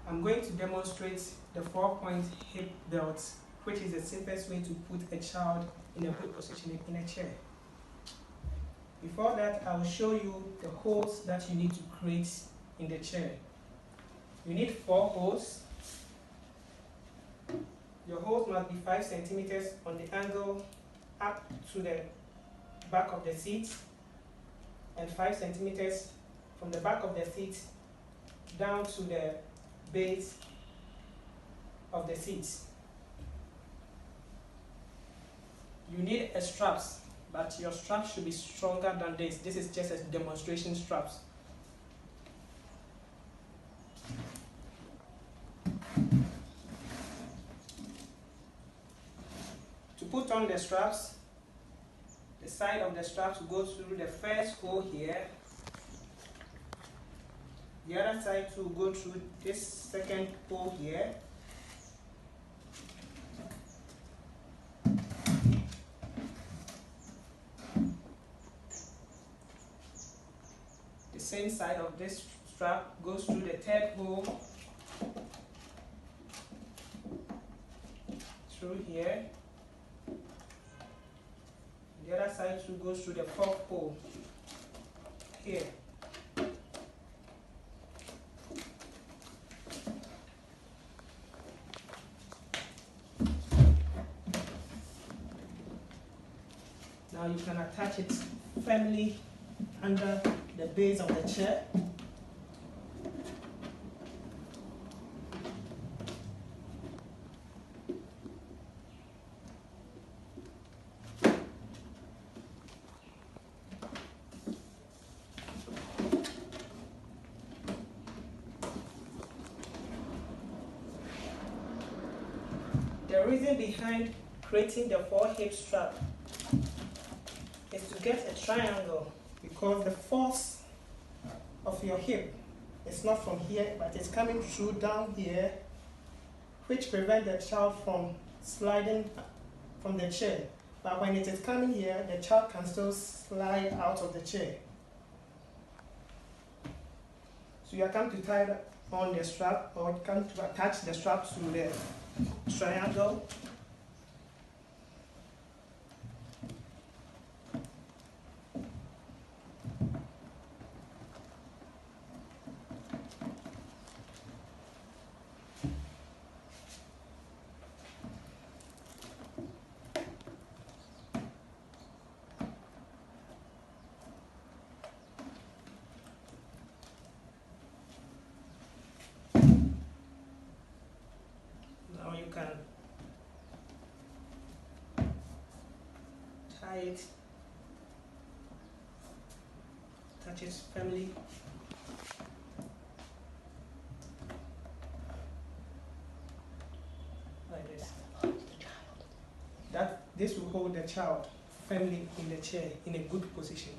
I'm going to demonstrate the 4-point hip belt, which is the simplest way to put a child in a good position in a chair. Before that, I will show you the holes that you need to create in the chair. You need 4 holes. Your holes must be 5 centimeters on the angle up to the back of the seat and 5 centimeters from the back of the seat down to the base of the seat. You need a straps, but your straps should be stronger than this. This is just a demonstration straps. To put on the straps, the side of the straps goes through the first hole here. The other side will go through this second hole here. The same side of this strap goes through the third hole, through here. The other side too goes through the fourth hole here. Now you can attach it firmly under the base of the chair. The reason behind creating the 4 hip strap is to get a triangle, because the force of your hip is not from here, but it's coming through down here, which prevents the child from sliding from the chair. But when it is coming here, the child can still slide out of the chair. So you are going to tie on the strap, or come to attach the strap to the triangle. Now you can tie it, touch it firmly. Like this. This will hold the child firmly in the chair in a good position.